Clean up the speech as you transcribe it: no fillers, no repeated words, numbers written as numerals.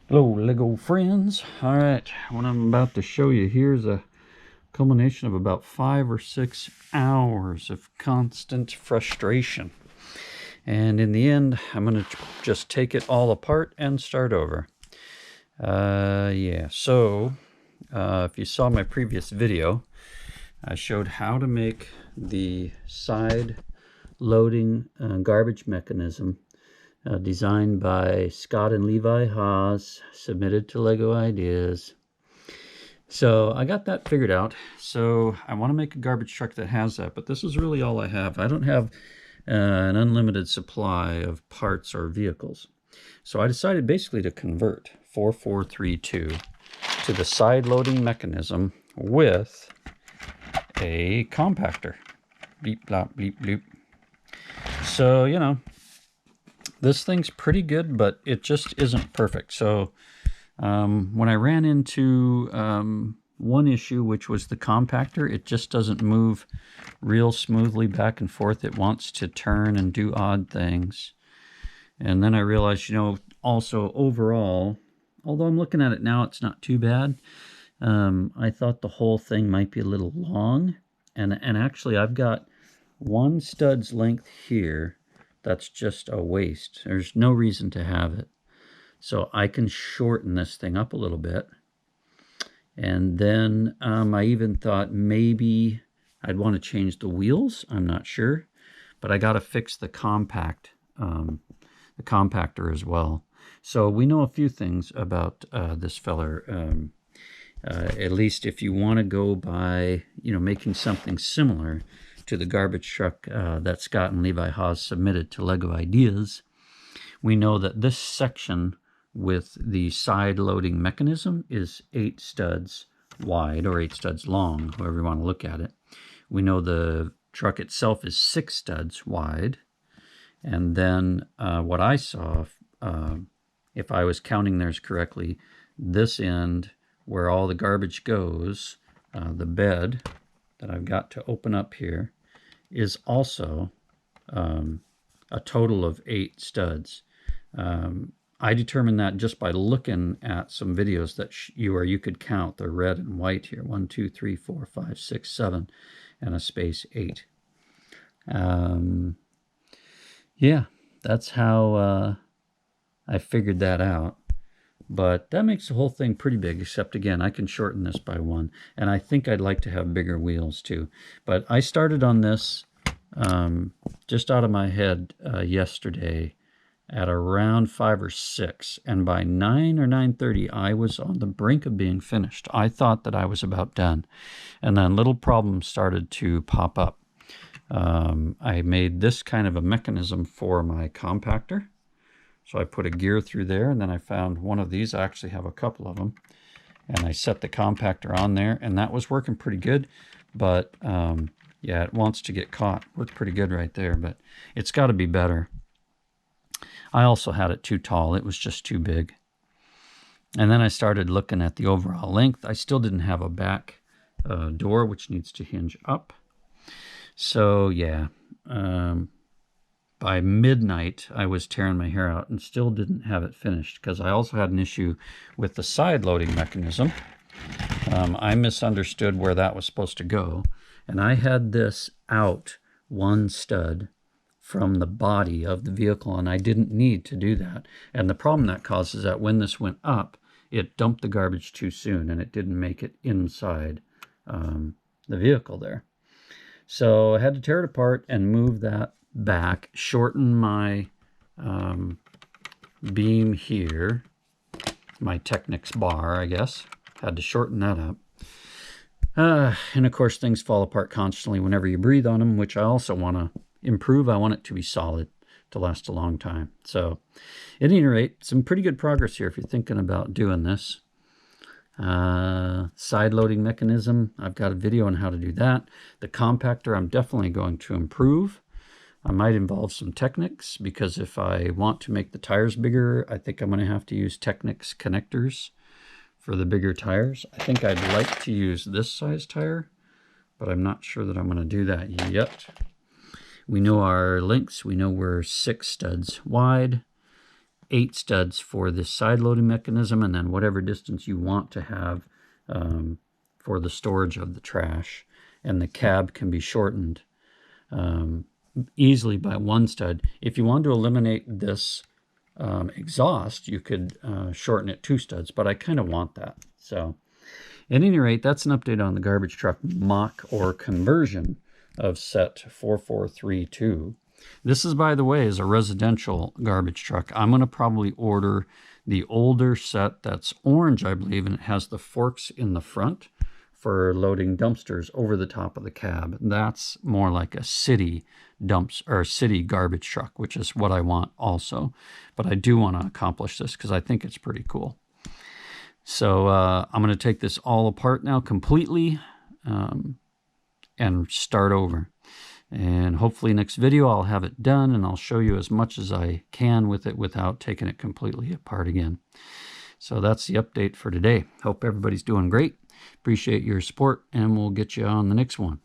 Hello Lego friends. Alright, what I'm about to show you here is a culmination of about 5 or 6 hours of constant frustration. And in the end, I'm going to just take it all apart and start over. If you saw my previous video, I showed how to make the side loading garbage mechanism designed by Scott and Levi Haas, submitted to Lego Ideas. So I got that figured out. So I want to make a garbage truck that has that, but this is really all I have. I don't have an unlimited supply of parts or vehicles. So I decided basically to convert 4432 to the side loading mechanism with a compactor. Bleep, blop, bleep, bloop. So, you know, this thing's pretty good, but it just isn't perfect. So when I ran into one issue, which was the compactor, it just doesn't move real smoothly back and forth. It wants to turn and do odd things. And then I realized, also overall, although I'm looking at it now, it's not too bad. I thought the whole thing might be a little long. And actually, I've got one stud's length here that's just a waste. There's no reason to have it. So I can shorten this thing up a little bit. And then I even thought maybe I'd want to change the wheels. I'm not sure. But I got to fix the compactor as well. So we know a few things about this feller. At least if you want to go by, making something similar to the garbage truck that Scott and Levi Haas submitted to Lego Ideas, we know that this section with the side loading mechanism is 8 studs wide, or 8 studs long, however you want to look at it. We know the truck itself is 6 studs wide. And then what I saw, if I was counting theirs correctly, this end where all the garbage goes, the bed that I've got to open up here, is also a total of 8 studs. I determined that just by looking at some videos that you could count the red and white here. 1, 2, 3, 4, 5, 6, 7, and a space 8. Yeah, that's how I figured that out. But that makes the whole thing pretty big, except again, I can shorten this by 1. And I think I'd like to have bigger wheels too. But I started on this just out of my head yesterday at around 5 or 6. And by 9 or 9:30, I was on the brink of being finished. I thought that I was about done. And then little problems started to pop up. I made this kind of a mechanism for my compactor. So I put a gear through there, and then I found one of these. I actually have a couple of them. And I set the compactor on there, and that was working pretty good. But, yeah, it wants to get caught. Worked pretty good right there, but it's got to be better. I also had it too tall. It was just too big. And then I started looking at the overall length. I still didn't have a back door, which needs to hinge up. So, yeah, by midnight, I was tearing my hair out and still didn't have it finished because I also had an issue with the side loading mechanism. I misunderstood where that was supposed to go, and I had this out 1 stud from the body of the vehicle, and I didn't need to do that. And the problem that causes is that when this went up, it dumped the garbage too soon, and it didn't make it inside the vehicle there. So I had to tear it apart and move that back, shorten my beam here, my Technics bar, I guess. Had to shorten that up. And of course, things fall apart constantly whenever you breathe on them, which I also want to improve. I want it to be solid, to last a long time. So at any rate, some pretty good progress here if you're thinking about doing this. Side loading mechanism, I've got a video on how to do that. The compactor, I'm definitely going to improve. I might involve some Technics, because if I want to make the tires bigger, I think I'm going to have to use Technics connectors for the bigger tires. I think I'd like to use this size tire, but I'm not sure that I'm going to do that yet. We know our lengths. We know we're 6 studs wide. 8 studs for this side loading mechanism, and then whatever distance you want to have for the storage of the trash. And the cab can be shortened easily by 1 stud. If you want to eliminate this exhaust, you could shorten it 2 studs, but I kind of want that. So at any rate, that's an update on the garbage truck mock or conversion of set 4432. This is, by the way, is a residential garbage truck. I'm going to probably order the older set that's orange, I believe, and it has the forks in the front for loading dumpsters over the top of the cab. That's more like a city city garbage truck, which is what I want also. But I do want to accomplish this because I think it's pretty cool. So I'm going to take this all apart now completely and start over. And hopefully next video I'll have it done and I'll show you as much as I can with it without taking it completely apart again. So that's the update for today. Hope everybody's doing great. Appreciate your support, and we'll get you on the next one.